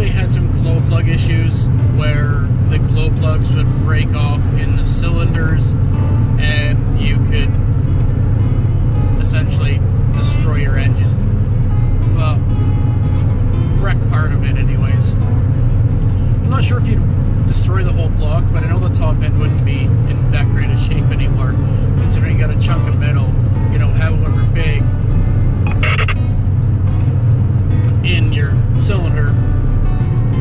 they had some glow plug issues where the glow plugs would break off in the cylinders and you could essentially destroy your engine. Well, wreck part of it anyways. I'm not sure if you'd destroy the whole block, but I know the top end wouldn't be in that great a shape anymore, considering you got a chunk of metal, you know, however big, in your cylinder,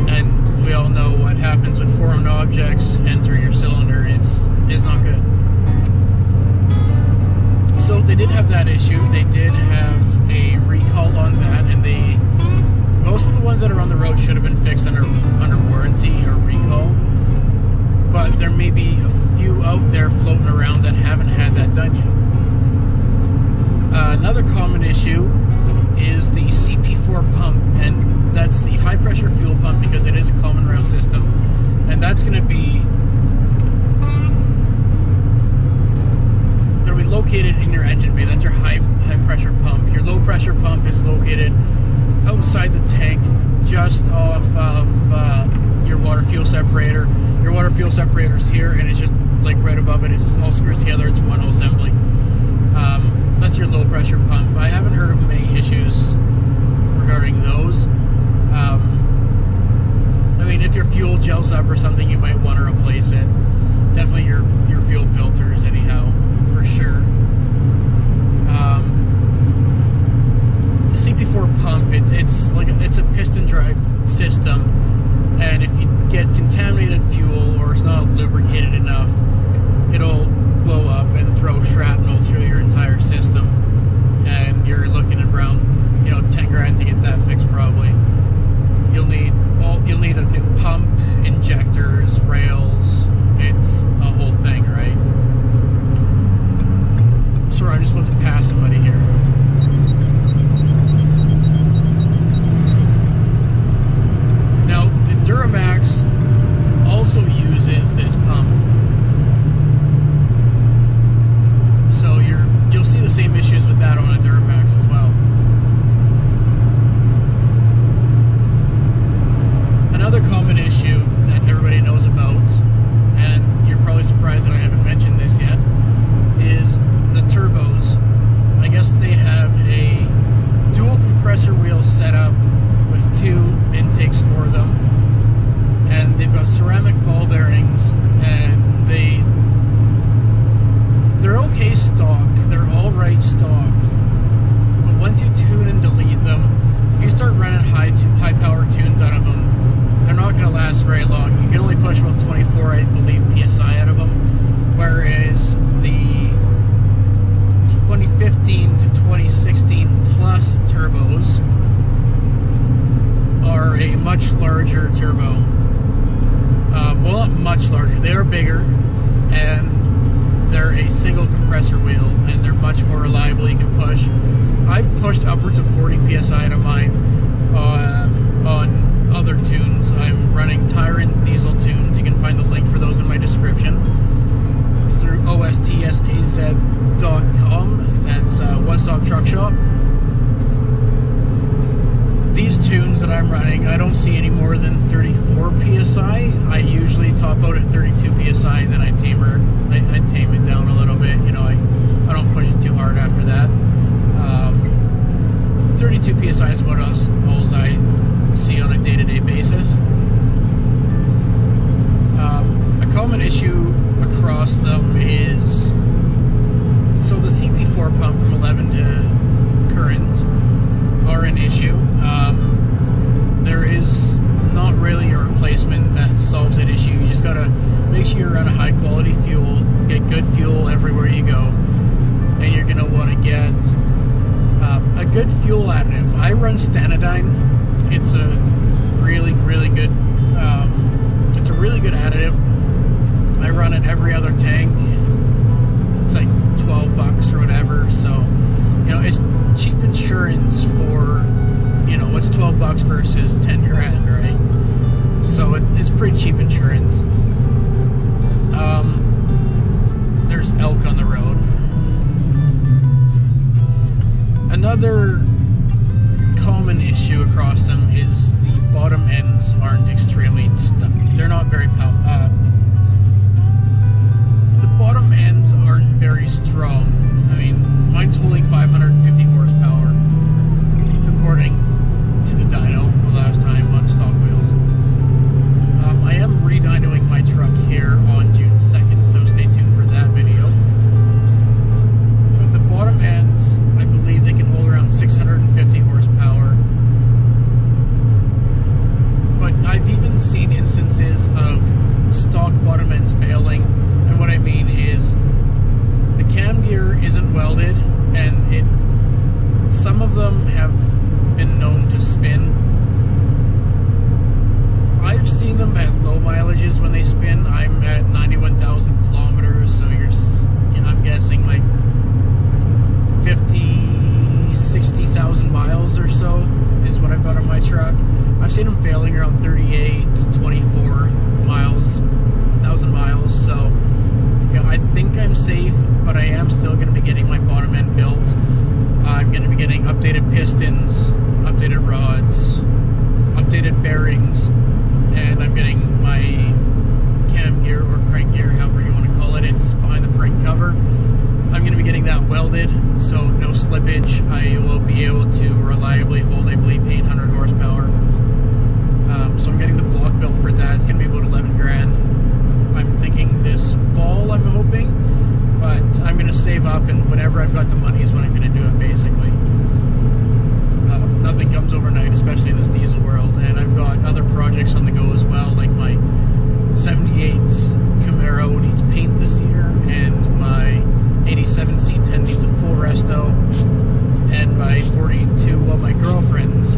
and we all know what happens when foreign objects enter your cylinder. It's not good. So they did have that issue. They did have a recall on that, and most of the ones that are on the road should have been fixed under warranty or recall, but there may be a few out there floating around that haven't had that done yet. Another common issue is the CP4 pump, and that's the high pressure fuel pump because it is a common rail system, and that's going to be located in your engine bay. That's your high pressure pump. Your low pressure pump is located outside the tank, just off of your water fuel separator. Your water fuel separator is here, and it's just like right above it. It's all screwed together. It's one whole assembly. That's your low pressure pump. I haven't heard of many issues regarding those. I mean, if your fuel gels up or something, you might want to replace it. Definitely your fuel filters, anyhow, for sure. The CP4 pump, it's a piston drive system, and if you get contaminated fuel or it's not lubricated enough, it'll blow up and throw shrapnel through your entire system, and you're looking around, 10 grand to get that fixed probably. You'll need a new pump, injectors, rails. It's a whole thing, right? Sorry, I'm just about to pass somebody here. Now, the Duramax also uses this pump, so you'll see the same issues with that on a Duramax as well. Another common issue that everybody knows about, and you're probably surprised that I haven't mentioned this yet, is the turbos. I guess they have a dual compressor wheel set up with 2 intakes for them, and they've got ceramic ball bearings, and they're okay stock. They're all right stock, but once you tune and delete them, if you start running high power tunes out of them, they're not going to last very long. You can only push about 24, I believe, PSI out of them, whereas the 2015 to 2016 plus turbos are a much larger turbo. Well, not much larger. They are bigger, and they're a single compressor wheel, and they're much more reliable. You can push. I've pushed upwards of 40 PSI out of mine on other tunes. I'm running Tyrant diesel tunes. You can find the link for those in my description. It's through OSTSAZ.com. That's One Stop Truck Shop. These tunes that I'm running, I don't see any more than 34 PSI. I usually top out at 32 PSI, and then I tame it down a little bit. I don't push it too hard after that. 32 PSI is about all I see on a day-to-day basis. A common issue across them is, so the CP4 pump from 11 to current are an issue. There is not really a replacement that solves that issue. You just gotta make sure you run a high quality fuel, get good fuel everywhere you go, and you're gonna want to get a good fuel additive. I run Stanodyne. It's a really good. It's a really good additive. I run it every other tank. It's like $12 or whatever. So, it's cheap insurance for, what's $12 versus 10 grand, right? So it's pretty cheap insurance. There's elk on the road. Another common issue across them is the bottom ends seen them failing around 38, 24 miles, 1,000 miles. So, you know, I think I'm safe, but I am still going to be getting my bottom end built. I'm going to be getting updated pistons, updated rods, updated bearings, and I'm getting my cam gear or crank gear, however you want to call it. It's behind the front cover. I'm going to be getting that welded, so no slippage. I will be able to reliably hold, I believe, 800 horsepower. So I'm getting the block built for that. It's going to be about 11 grand. I'm thinking this fall, I'm hoping, but I'm going to save up, and whenever I've got the money is when I'm going to do it, basically. Nothing comes overnight, especially in this diesel world, and I've got other projects on the go as well, like my 78 Camaro needs paint this year, and my 87 C10 needs a full resto, and my 42, well, my girlfriend's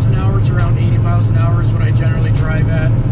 miles an hour to around 80 miles an hour is what I generally drive at.